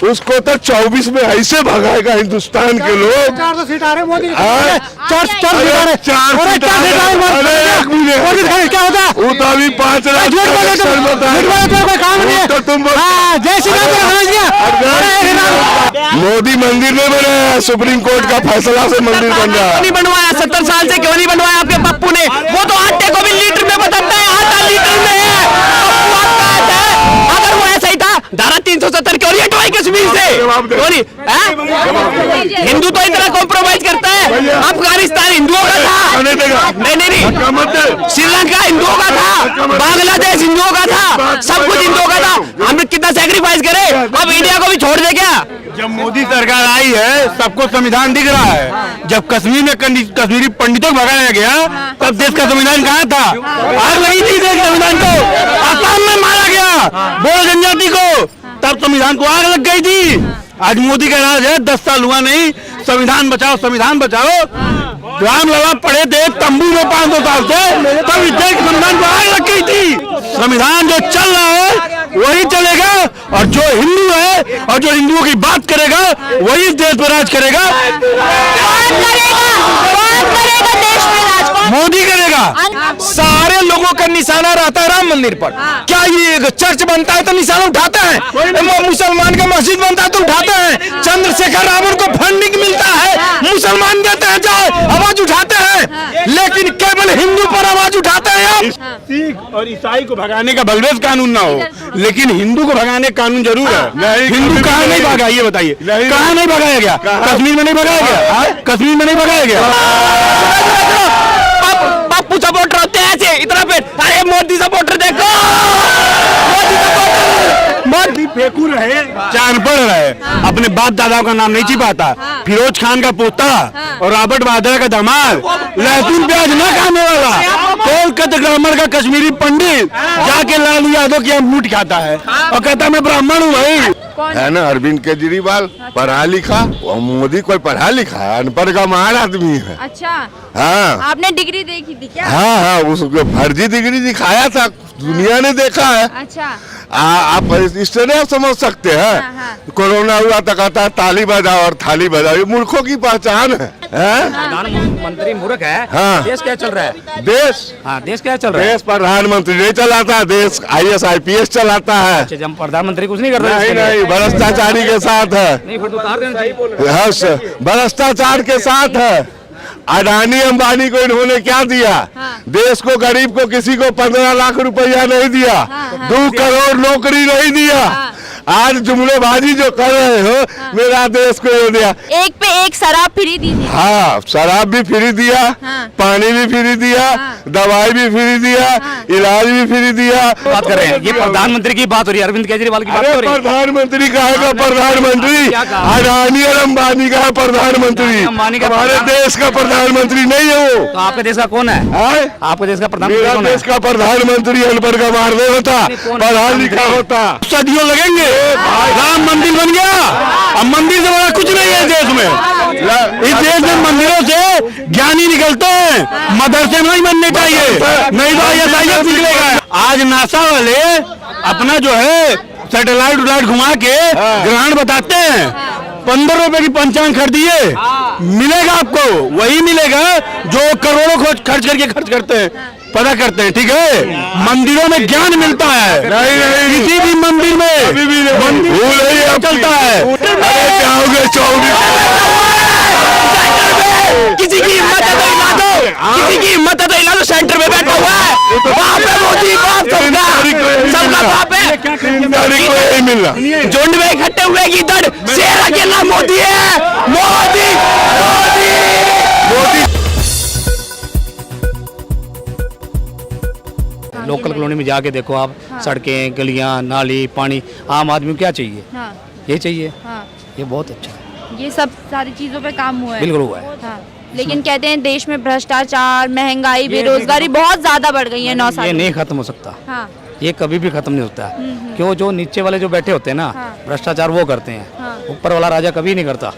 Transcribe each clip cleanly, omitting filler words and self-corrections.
उसको तो 24 में ऐसे भगाएगा हिंदुस्तान के लोग। 400 सीट आ रहे मोदी क्या होता? वो तो अभी 5 लाख तो तुम मोदी मंदिर में बनाया, सुप्रीम कोर्ट का फैसला से मंदिर बन रहा है। नहीं बनवाया 70 साल से, क्यों नहीं बनवाया आपके पप्पू ने? वो तो आटे को भी लीटर में बताता है, आटा लीटर में है। अगर वो ऐसा ही था, धारा 370 क्यों नहीं हटवाई कश्मीर से? हिंदू तो इतना कॉम्प्रोमाइज करता है। अफगानिस्तान हिंदुओं का था, नहीं, श्रीलंका हिंदुओं का था, बांग्लादेश हिंदुओं का था, सब कुछ हिंदुओं का था। हमने कितना सेक्रीफाइस करे, अब इंडिया को भी छोड़ दे क्या? जब मोदी सरकार आई है सबको संविधान दिख रहा है। जब कश्मीर में कश्मीरी पंडितों को भगाया गया तब देश का संविधान कहाँ था? आग लगी थी देश के संविधान को। आसाम में मारा गया बोडो जनजाति को, तब संविधान को आग लग गई थी। आज मोदी का राज है 10 साल हुआ नहीं, संविधान बचाओ संविधान बचाओ। रामलला पड़े थे तंबू में 500 साल से, तब इस देश के संविधान को आग लग गई थी। संविधान जो चल रहा है वही चलेगा, और जो हिंदू है और जो हिंदुओं की बात करेगा वही इस देश पर राज करेगा। देश में राज? मोदी करेगा। सारे लोगों का निशाना रहता है राम मंदिर पर। क्या ये चर्च बनता है तो निशाना उठाता है? मुसलमान का मस्जिद बनता है तो उठाता है। चंद्रशेखर रावण को फंडिंग मिलता है, मुसलमान देते हैं, जाओ आवाज उठाते हैं, लेकिन केवल हिंदू पर आवाज उठाते हैं आप। सिख और ईसाई को भगाने का बलवेज कानून ना हो, लेकिन हिंदू को भगाने का कानून जरूर है। हिंदू कहाँ नहीं भगा, ये बताइए कहाँ नहीं भगाया गया? कश्मीर में नहीं भगाया गया? कश्मीर में नहीं भगाया गया? पप्पू सपोर्टर होते हैं ऐसे इतना पे, अरे मोदी सपोर्टर देखो, मोदी फेंकू रहे, चांद पड़ रहे, अपने बाप दादाओं का नाम नहीं छिपाता। फिरोज खान का पोता और रॉबर्ट वाड्रा का दामाद, लहसुन प्याज न खाने वाला, कोलकाता ग्रामर का कश्मीरी पंडित जाके लालू यादव की मूठ खाता है और कहता मैं ब्राह्मण हूँ। भाई है ना अरविंद केजरीवाल पढ़ा लिखा, और मोदी कोई पढ़ा लिखा है? अनपढ़ का महान आदमी है। अच्छा, हाँ, आपने डिग्री देखी थी क्या? हाँ, उसको फर्जी डिग्री दिखाया था, दुनिया ने देखा है। अच्छा, आप इस तरह आप समझ सकते हैं। हाँ। कोरोना हुआ तो कहता है ताली बजाओ और थाली बजाओ, ये मूर्खों की पहचान है। प्रधानमंत्री मूर्ख है। हाँ। देश क्या चल रहा है? देश क्या चल रहा है? देश प्रधानमंत्री नहीं चलाता, देश IAS IPS चलाता है। अच्छा, जब प्रधानमंत्री कुछ नहीं कर रहा नहीं, भ्रष्टाचारी के साथ है। नहीं, फिर तो उतार देना चाहिए। भ्रष्टाचार के साथ है। अडानी अंबानी को इन्होंने क्या दिया? देश को, गरीब को, किसी को 15 लाख रुपया नहीं दिया, 2 करोड़ नौकरी नहीं दिया। आज जुमलेबाजी जो कर रहे हो, मेरा देश को ये दिया। एक पे एक शराब फ्री दी थी। हाँ, शराब भी फ्री दिया, पानी भी फ्री दिया, दवाई भी फ्री दिया, इलाज भी फ्री दिया। बात कर रहे हैं, ये प्रधानमंत्री की बात हो रही है, अरविंद केजरीवाल की बात हो रही है। प्रधानमंत्री का है प्रधानमंत्री, अडानी और अंबानी का है प्रधानमंत्री, हमारे देश का प्रधानमंत्री नहीं है वो। तो आपके देश का कौन है? आपके देश का प्रधानमंत्री कौन है? देश का प्रधानमंत्री अनपढ़ का मारने होता, पढ़ा लिखा होता। सदियों लगेंगे, राम मंदिर बन गया, अब मंदिर से बड़ा कुछ नहीं है देश में। इस देश में मंदिरों से ज्ञानी निकलते हैं, मदरसे नहीं बनने चाहिए, नहीं तो IAS निकलेगा। आज नासा वाले अपना जो है सैटेलाइट घुमा के ग्रहण बताते हैं, 15 रुपए की पंचांग खरीदिए, मिलेगा आपको वही मिलेगा जो करोड़ों खर्च करते हैं, पता करते हैं। ठीक है, मंदिरों में ज्ञान मिलता है। नहीं, किसी भी मंदिर में चलता है। अरे जाओगे 24 किसी की हिम्मत है तो हिला दो, किसी की हिम्मत है तो हिला दो। सेंटर में बैठा हुआ है, वहाँ पे मोदी बाप सबका बाप है। मिलना झुंड में इकट्ठे हुए की दड़, शेर अकेला मोदी है। मोदी लोकल कॉलोनी में जाके देखो आप, सड़कें, गलियां, नाली, पानी, आम आदमी को क्या चाहिए? ये चाहिए। ये बहुत अच्छा है, ये सब सारी चीजों पे काम हुआ है। बिल्कुल हुआ है। लेकिन कहते हैं देश में भ्रष्टाचार, महंगाई, बेरोजगारी बहुत ज्यादा बढ़ गई है 9 साल ये में। नहीं खत्म हो सकता। हाँ। ये कभी भी खत्म नहीं होता। क्यों? जो नीचे वाले जो बैठे होते हैं ना, भ्रष्टाचार वो करते हैं, ऊपर वाला राजा कभी नहीं करता।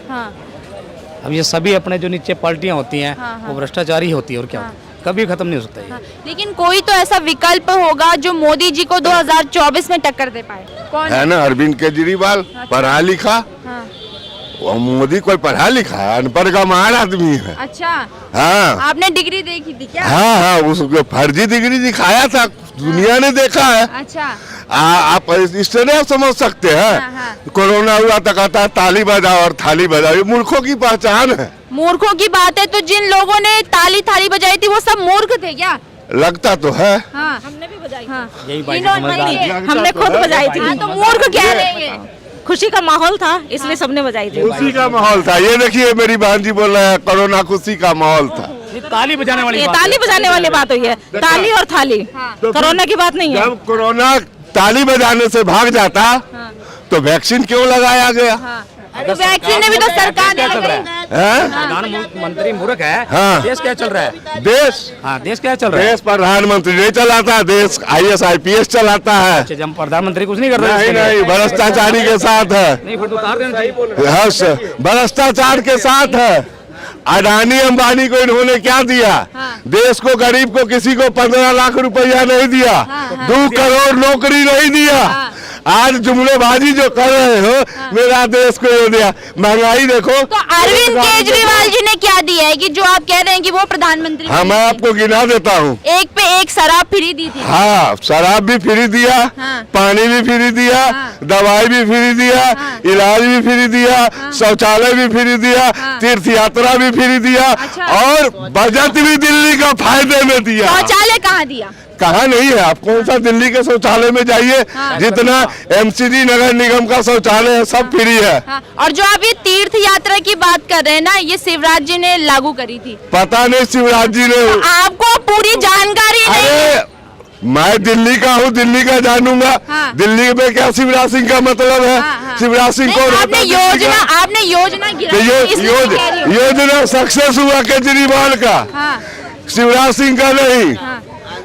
अब ये सभी अपने जो नीचे पार्टियां होती हैं वो भ्रष्टाचारी होती है, और क्या होता है? कभी खत्म नहीं हो सकता ये। हाँ, लेकिन कोई तो ऐसा विकल्प होगा जो मोदी जी को 2024 में टक्कर दे पाए। कौन है ना, अरविंद केजरीवाल, पढ़ा लिखा। हाँ। वो मोदी कोई पढ़ा लिखा है, अनपढ़ का महान आदमी है। अच्छा, हाँ आपने डिग्री देखी थी क्या? हाँ हाँ, उसको फर्जी डिग्री दिखाया था, दुनिया ने देखा है। अच्छा, आप इस तरह समझ सकते हैं। हाँ, हाँ। कोरोना हुआ तो कहता है ताली बजाओ और थाली बजाओ, ये मूर्खों की पहचान है। मूर्खों की बात है तो जिन लोगों ने ताली थाली बजाई थी वो सब मूर्ख थे क्या? लगता तो है। हाँ, हमने भी बजाई। हाँ, यही बात इन्होंने- हमने खुद बजाई थी। हाँ, तो मूर्ख कह रहे हैं ये। खुशी का माहौल था इसलिए सबने बजाई थी। खुशी का माहौल था। ये देखिए मेरी बहन जी बोल रहे हैं कोरोना खुशी का माहौल था। ये ताली बजाने वाली ये बात ताली बजाने वाली बात हुई है, ताली और थाली, कोरोना की बात नहीं है। जब कोरोना ताली बजाने से भाग जाता तो वैक्सीन क्यों लगाया गया? अरे वैक्सीन ने भी तो सरकार ने लगाई। हैं? प्रधानमंत्री मूर्ख है। हाँ। देश क्या चल रहा है? देश हाँ, देश क्या चल रहा है? देश प्रधानमंत्री नहीं चलाता, देश IAS IPS चलाता है। अच्छा, जब प्रधानमंत्री कुछ नहीं कर रहे नहीं नहीं, भ्रष्टाचारी के साथ है। नहीं, फिर तो उतार देना चाहिए। हाँ सर, भ्रष्टाचार के साथ है। अडानी अंबानी को इन्होंने क्या दिया? देश को, गरीब को, किसी को 15 लाख रुपया नहीं दिया, 2 करोड़ नौकरी नहीं दिया। आज जुमलेबाजी जो कर रहे हो, मेरा देश को ये दिया, महंगाई देखो। तो अरविंद केजरीवाल जी ने क्या दिया है कि जो आप कह रहे हैं कि वो प्रधानमंत्री? हाँ, मैं आपको गिना देता हूँ। एक पे एक शराब फ्री दी थी। हाँ, शराब भी फ्री दिया, हाँ। पानी भी फ्री दिया, हाँ। दवाई भी फ्री दिया, हाँ। इलाज भी फ्री दिया, शौचालय भी फ्री दिया, हाँ। तीर्थ यात्रा भी फ्री दिया, अच्छा। और बजट भी दिल्ली का फायदे में दिया। शौचालय कहाँ दिया? कहाँ नहीं है? आप कौन सा दिल्ली के शौचालय में जाइए, हाँ। जितना MCD नगर निगम का शौचालय है सब फ्री है। हाँ, और जो आप ये तीर्थ यात्रा की बात कर रहे हैं ना, ये शिवराज जी ने लागू करी थी। पता नहीं शिवराज जी ने। आपको पूरी जानकारी नहीं है। अरे मैं दिल्ली का हूँ, दिल्ली का जानूंगा। हाँ। दिल्ली में क्या शिवराज सिंह का मतलब है? हाँ, हाँ। शिवराज सिंह नहीं, कौन होता आपने है दिल्ली का? आपने योजना तो गिराई, इसलिए मैं कह रही हूँ। योजना सक्सेस हुआ केजरीवाल का, हाँ, शिवराज सिंह का नहीं। हाँ।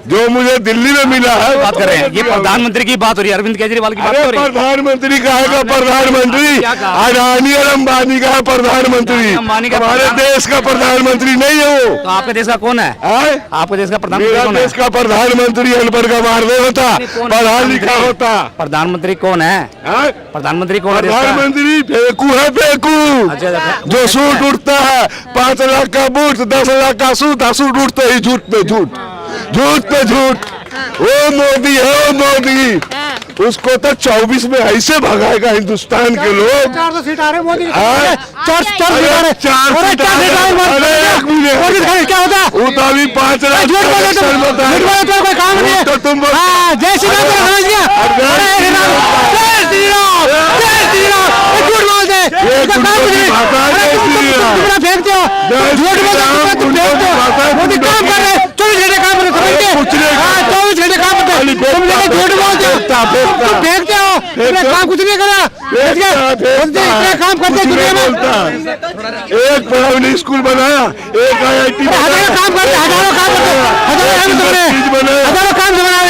जो मुझे दिल्ली में मिला है बात कर रहे हैं, ये प्रधानमंत्री की बात हो रही है, अरविंद केजरीवाल की बात अरे हो रही है। प्रधानमंत्री का है, प्रधानमंत्री क्या कहा? अडानी और अंबानी का है प्रधानमंत्री। अंबानी का हमारे प्रधान- देश का प्रधानमंत्री नहीं है वो। तो आपके देश का कौन है? आए? आपके देश का प्रधानमंत्री मेरा कौन है? देश का प्रधानमंत्री अनपढ़ का मारने होता, कौन पढ़ा लिखा होता। प्रधानमंत्री कौन है? आए? प्रधानमंत्री कौन है देश का? प्रधानमंत्री फेंकू है, फेंकू अच्छा, अच्छा। जो सूट उठता है, 5 लाख का बूट, 10 लाख का सूट उठते ही झूठ पे झूठ, झूठ पे झूठ। वो मोदी है, वो मोदी। उसको तो 24 में ऐसे भगाएगा हिंदुस्तान के लोग। 400 सीट आ रहे मोदी। हाँ? 4 सीट आ रहे। अरे 4 सीट आ रहे। अरे एक मिनट, क्या होता? वो तो अभी 5 लाख झूठ बोले तो कोई काम नहीं है। तो तुम हाँ, जय श्री राम को समझ गया। जय श्री राम, जय श्री राम, जय श्री राम। ये झूठ बोलते हैं। ये इसका काम झूठ कुछ नहीं। भाषा है, अरे जय तुम श्री राम। कितना फेंकते हो? जय झूठ श्री बोलते राम, हो, तुम फेंकते हो। मोदी काम कर रहे हैं, 24 घंटे काम करते समझते हैं। कुछ नहीं। हाँ, 24 घंटे काम करते हैं। तुम लेके झूठ बोलते हो, तुम फेंकते हो। तुमने काम कुछ नहीं करा। इतने काम करते हैं दुनिया में। एक प्राइमरी स्कूल बनाया, एक IIT हजारों काम करते, हजारों काम करते, हजारों काम बनाए।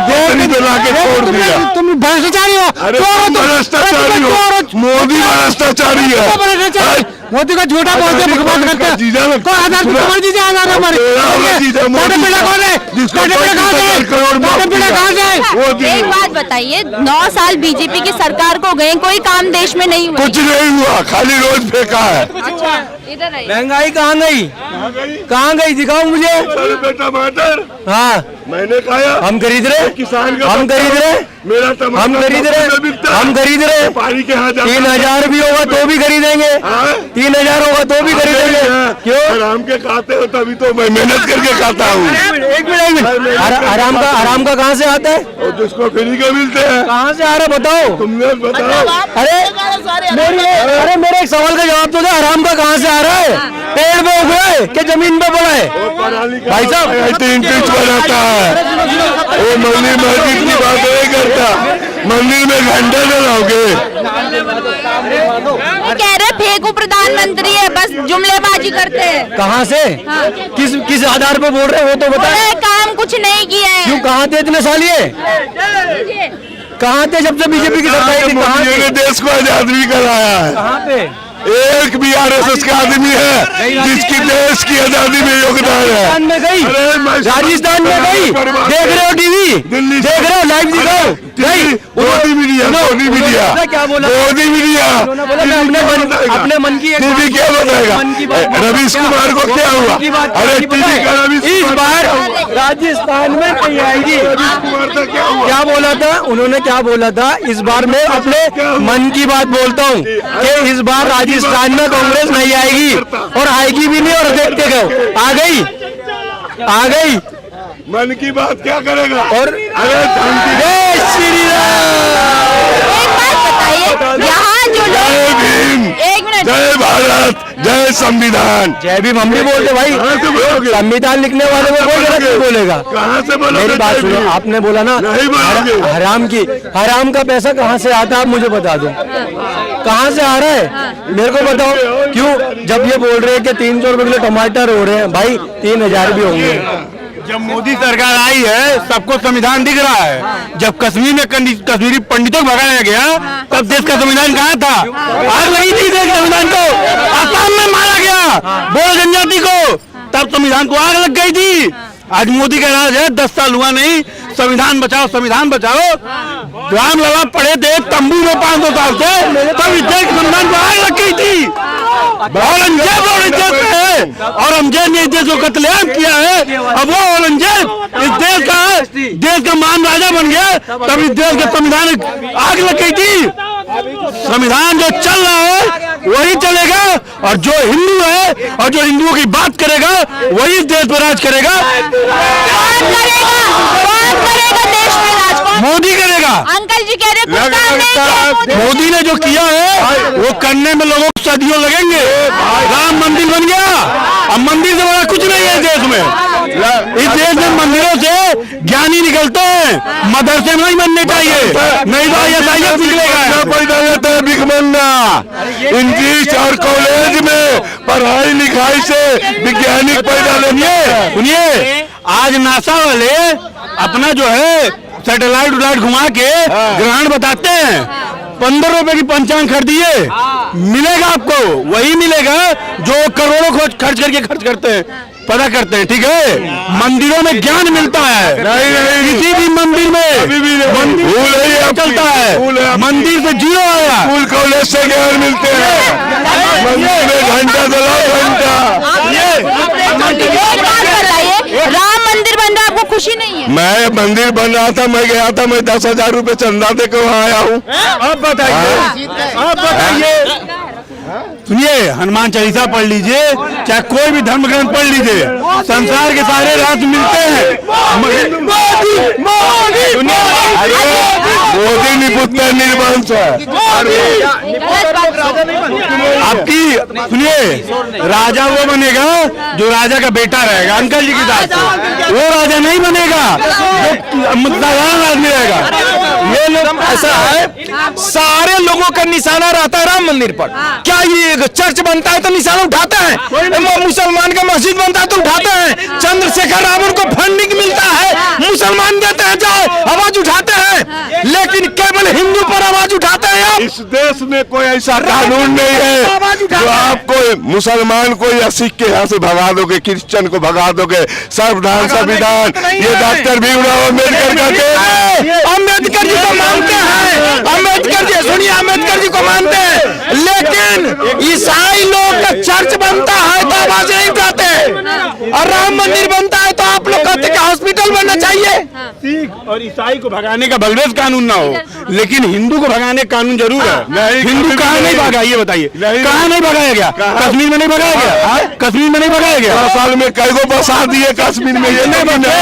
देश बना के छोड़ दिया। तुम भ्रष्टाचारी हो। अरे चोर हो तुम तुम। भ्रष्टाचारी हो, मोदी भ्रष्टाचारी है। मोदी का झूठा बोलते हैं, बकवास करते हैं। जीजा में- तो आधार की समझ लीजिए, आधार हमारी। मोदी पीड़ा कौन है? जिसको मोदी पीड़ा कहाँ से है? 35 करोड़ मोदी पीड़ा कहाँ से है? वो दी- एक बात बताइए, 9 साल बीजेपी की सरकार को गए, कोई काम देश में नहीं हुआ। कुछ नहीं हुआ, खाली रोज फेंका है। अच्छा, इधर आइए। महंगाई कहाँ गई? कहाँ गई? दिखाओ मुझे। टमाटर हाँ, मैंने खाया, हम खरीद रहे, किसान का हम खरीद रहे, मेरा टमाटर हम खरीद रहे, हम खरीद रहे। पानी के हाथ 3000 भी होगा तो भी खरीदेंगे। 3000 होगा तो भी खरीदेंगे। क्यों? आराम के खाते हो तभी तो मैं मेहनत करके खाता हूँ। एक मिनट। आराम का कहाँ से आता है? और जिसको फ्री के मिलते हैं, कहाँ से आ रहा है बताओ? तुमने बताओ। अरे मेरे एक सवाल का जवाब तो दे, आराम का कहाँ से आ रहा है? पेड़ पे उग रहा है कि जमीन पे पड़ा है? भाई साहब, इंच बनाता है वो, मंदिर मस्जिद की बात नहीं करता, मंदिर में घंटे लगाओगे। कह रहे फेंकू प्रधानमंत्री है, बस जुमलेबाजी करते हैं। कहाँ से? हाँ। किस आधार पे बोल रहे हो तो बता। बोले काम कुछ नहीं किया है। क्यों? कहाँ थे इतने साल ये? कहाँ थे जब से बीजेपी की सरकार थी? कहाँ मोदी ने थे? देश को आजाद भी कराया है। कहाँ पे? एक भी आरएसएस का आदमी है जिसकी देश की आजादी में योगदान है। राजस्थान में गई, अरे मैं राजस्थान में गई, देख रहे हो टीवी, दिल्ली देख रहे हो लाइव दिखाओ गई, मोदी मीडिया, मोदी मीडिया, क्या बोला, मोदी मीडिया अपने मन की टीवी क्या बताएगा? रवीश कुमार को क्या हुआ? अरे टीवी का इस बार राजस्थान में नहीं आएगी। क्या बोला था उन्होंने, क्या बोला था? इस बार मैं अपने मन की बात बोलता हूँ कि इस बार राजस्थान में कांग्रेस नहीं आएगी और आएगी भी नहीं, और देखते गए आ गई, आ गई। मन की बात क्या करेगा? और अरे जय श्री राम। एक बात बताइए, यहाँ जो जय लोग, भीम, एक मिनट, जय भारत, जय संविधान। जय भीम हम भी बोलते भाई, कहाँ से बोलोगे? संविधान लिखने वाले को कोई गलत नहीं बोलेगा। कहाँ से बोलोगे? मेरी बात सुनो, आपने बोला ना नहीं बोलोगे। हराम का पैसा कहाँ से आता है, आप मुझे बता दो कहाँ से आ रहा है, मेरे को बताओ। क्यों जब ये बोल रहे हैं कि 300 रुपए किलो टमाटर हो रहे हैं, भाई 3000 भी होंगे। जब मोदी सरकार आई है सबको संविधान दिख रहा है। जब कश्मीर में कश्मीरी पंडितों को भगाया गया तब देश का संविधान कहाँ था? आग लगी थी देश के संविधान को। असम में मारा गया बोड़ो जनजाति को, तब संविधान को आग लग गई थी। आज मोदी का राज है, 10 साल हुआ नहीं, संविधान बचाओ, संविधान बचाओ। रामलला पड़े थे तंबू में 500 साल से, तब इस देश के संविधान को आग लग गई थी। औरंगजेब ने इस देश को कत्लेआम किया है। अब वो औरंगजेब इस देश का महान राजा बन गया, तब इस देश के संविधान आग लग गई थी। संविधान जो चल रहा है वही चलेगा, और जो हिंदू है और जो हिंदुओं की बात करेगा वही इस देश पर राज करेगा। कौन करेगा देश में राज? कौन? मोदी करेगा। अंकल जी कह रहे कुछ काम नहीं किया मोदी। मोदी ने जो किया है वो करने में लोगों को सदियों लगेंगे। राम मंदिर बन गया, अब मंदिर से बड़ा कुछ नहीं है देश में। इस देश में मंदिरों से ज्ञानी निकलते हैं, मदरसे नहीं बनने चाहिए, नहीं तो ISIS निकलेगा। पैदा लेते हैं भिखमंगा। इंग्लिश और कॉलेज में पढ़ाई लिखाई से वैज्ञानिक पैदा लेते हैं। सुनिए, आज नासा वाले अपना जो है सैटेलाइट घुमा के ग्रहण बताते हैं। 15 रुपए की पंचांग खरीदिए, मिलेगा आपको वही मिलेगा जो करोड़ों खर्च करते हैं, पता करते हैं। ठीक है, मंदिरों में ज्ञान मिलता है। नहीं, किसी भी मंदिर में मंदिर चलता है, मंदिर से जीरो आया, स्कूल कॉलेज से ज्ञान मिलते हैं। मंदिर में घंटा दलाल घंटा। एक बात बताइए, राम मंदिर बन रहा है, आपको खुशी नहीं है? मैं मंदिर बन रहा था, मैं गया था, मैं 10,000 रुपए चंदा दे के वहाँ आया हूँ। अब बताइए, सुनिए, हनुमान चालीसा पढ़ लीजिए, चाहे कोई भी धर्म ग्रंथ पढ़ लीजिए, संसार के सारे राष्ट्र मिलते हैं। मोदी निपुत्र निर्वंश है। आपकी सुनिए, राजा वो बनेगा जो राजा का बेटा रहेगा, अंकल जी के साथ। वो राजा नहीं बनेगा जो साधारण आदमी रहेगा। ये लोग ऐसा है, सारे लोगों का निशाना रहता है राम मंदिर पर। क्या ये चर्च बनता है तो निशाना उठाते हैं, मुसलमान का मस्जिद बनता है तो उठाते हैं, चंद्रशेखर रावण को फंडिंग मिलता है, मुसलमान देते हैं, जाओ आवाज उठाते हैं, लेकिन केवल हिंदू पर आवाज उठाते हैं आप। इस देश में कोई ऐसा कानून नहीं है जो आपको मुसलमान को या सिख के यहाँ से भगा दोगे, क्रिश्चियन को भगा दोगे। संविधान ये डॉक्टर भीमराव अम्बेडकर का देश है। अम्बेडकर जी को मानते हैं, अम्बेडकर जी, सुनिए, अम्बेडकर जी को मानते हैं, लेकिन ईसाई लोग का चर्च बनता है तो आवाज नहीं उठाते, और राम मंदिर बनता है तो आप लोग कहते हैं हॉस्पिटल बनना चाहिए। सिख और ईसाई को भगाने का बलवेज कानून ना हो, लेकिन हिंदू को भगाने का कानून जरूर है। हिंदू कहाँ नहीं भागा, ये बताइए, कहाँ नहीं भगाया गया? कश्मीर में नहीं भगाया गया? कश्मीर में नहीं भगाया गया? 10 साल में कई को बसा दिए कश्मीर में, ये नहीं बने,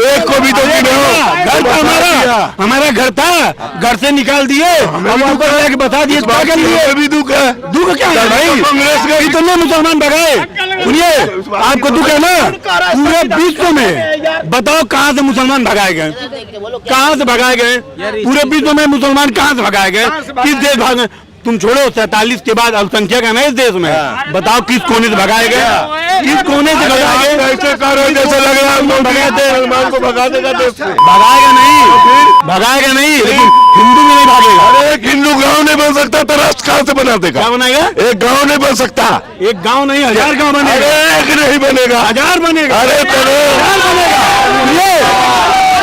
एक को भी तो घर था हमारा घर था, घर से निकाल दिए, बता दिए, भी दुख है। दुख क्या है भाई? कांग्रेस के इतने मुसलमान भगाए। सुनिए, आपको दुख है ना? पूरे विश्व में बताओ कहाँ से मुसलमान भगाए गए, कहाँ से भगाए गए? पूरे विश्व में मुसलमान कहाँ से भगाए गए? किस देश भागे? तुम छोड़ो 47 के बाद अल्पसंख्यक है ना इस देश में, बताओ किस कोने से भगाए गए, किस कोने से भगाए गए? ऐसे करो जैसे लग रहा है मुसलमान को भगा देगा देश से। भगाएगा नहीं, लेकिन हिंदू में नहीं भागेगा। अरे एक हिंदू गांव नहीं बन सकता तो राष्ट्र कहाँ से बना देगा? क्या बनाएगा? एक गांव नहीं बन सकता, एक गांव नहीं 1000 गांव बनेगा। अरे एक नहीं बनेगा, 1000 बनेगा। अरे चलो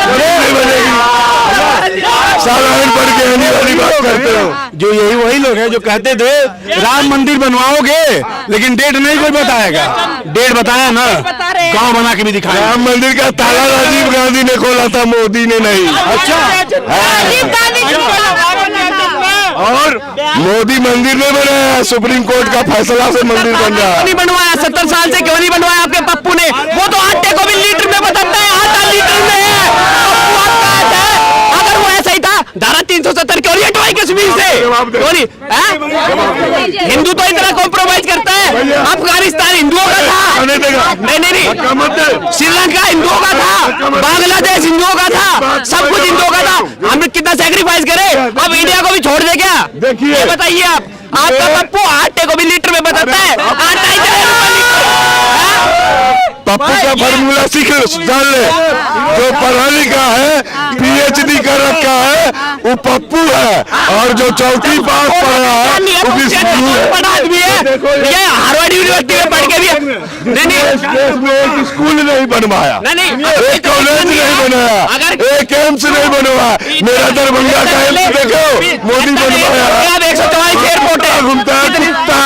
नहीं बनेगी। साधारण पढ़ के आने वाली बात करते हो। जो यही वही लोग हैं जो कहते थे राम मंदिर बनवाओगे, लेकिन डेट नहीं कोई बताएगा। डेट बताया ना, गांव बना के भी दिखाया। राम मंदिर का ताला राजीव गांधी ने खोला था, मोदी ने नहीं। अच्छा राजीव गांधी जी और मोदी मंदिर में बनाया, सुप्रीम कोर्ट का फैसला से मंदिर बन रहा है। नहीं बनवाया 70 साल से, क्यों नहीं बनवाया आपके पप्पू ने? वो तो आटे को भी लीटर में बताता है, आटा लीटर में है। पप्पू आपका है। अगर वो ऐसा ही था, धारा 370 क्यों नहीं हटवाई कश्मीर से? क्यों नहीं? हिंदू तो इतना कॉम्प्रोमाइज करता है। अफगानिस्तान हिंदुओं का था, नहीं, श्रीलंका हिंदुओं का था, बांग्लादेश हिंदुओं का था, सब कुछ हिंदुओं का था। हमने कितना सेक्रीफाइस करे, अब इंडिया को भी छोड़ दे क्या? देखिए, ये बताइए आप, आपका पप्पू आटे को भी लीटर में बताता है, आटा ही पप्पू का फॉर्मूला सीख जान ले। जो पढ़ा लिखा है, PhD कर रखा है, वो पप्पू है, और जो चौथी पास पढ़ा है वो विष्णु है। बड़ा आदमी है, ये हार्वर्ड यूनिवर्सिटी में पढ़ के भी नहीं, देश में एक स्कूल नहीं बनवाया, एक कॉलेज नहीं बनाया, एक एम्स नहीं बनवाया। मेरा दरभंगा का एम्स देखो, मोदी बनवाया। 144 एयरपोर्ट है, घूमता है कुत्ता।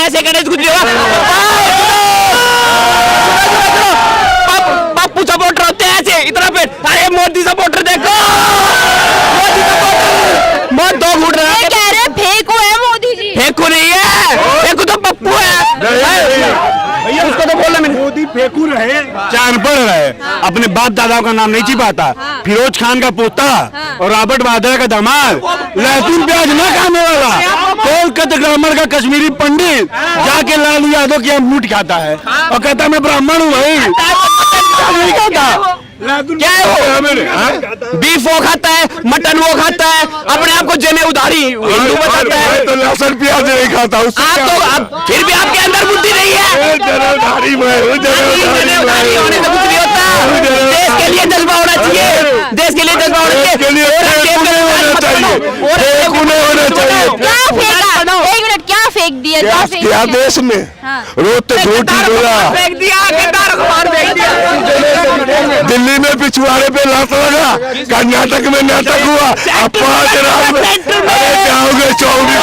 ऐसे गणेश कुछ पप्पू सपोर्टर होते हैं ऐसे, इतना पेट। अरे मोदी सपोर्टर देखो, मोदी सपोर्टर मौत दो घूट रहा है। कह रहे फेंको है मोदी जी। फेंकू नहीं है, फेंकू तो पप्पू है। भैया उसको तो बोला मैंने, मोदी फेंकू रहे, चांद पढ़ रहे, अपने बाप दादाओं का नाम नहीं छिपाता। फिरोज खान का पोता और रॉबर्ट वाड्रा का दामाद, लहसुन प्याज न खाने वाला, कोलकाता ग्रामर का कश्मीरी पंडित जाके लालू यादव की मूठ खाता है और कहता मैं ब्राह्मण हूँ भाई। नहीं खाता, क्या है वो? बीफ वो खाता है, मटन वो खाता है, अपने आप को जने उधारी हिंदू बताता है। तो लहसुन प्याज नहीं खाता, उससे आप तो आप फिर भी आपके अंदर बुद्धि नहीं है। जनेऊधारी में जने उधारी होने से कुछ नहीं होता। देश के लिए जज्बा होना चाहिए, देश के लिए जज्बा होना चाहिए। एक मिनट, क्या फेंक दिया? क्या देश में रोते झूठी बोला, फेंक दिया, किरदार को मार फेंक दिया। दिल्ली में पिछवाड़े पे लात लगा, कर्नाटक में नाटक हुआ, अब 5 रात में अरे जाओगे 24।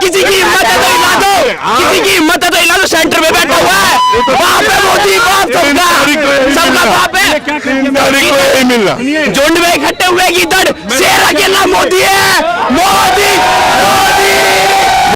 किसी की हिम्मत है तो हिला दो, किसी की हिम्मत है तो हिला दो। सेंटर में बैठा हुआ है, बाप है मोदी, बाप सबका बाप है। को यही मिलना, झुंड में इकट्ठे हुए गीदड़, शेर अकेला मोदी है, मोदी।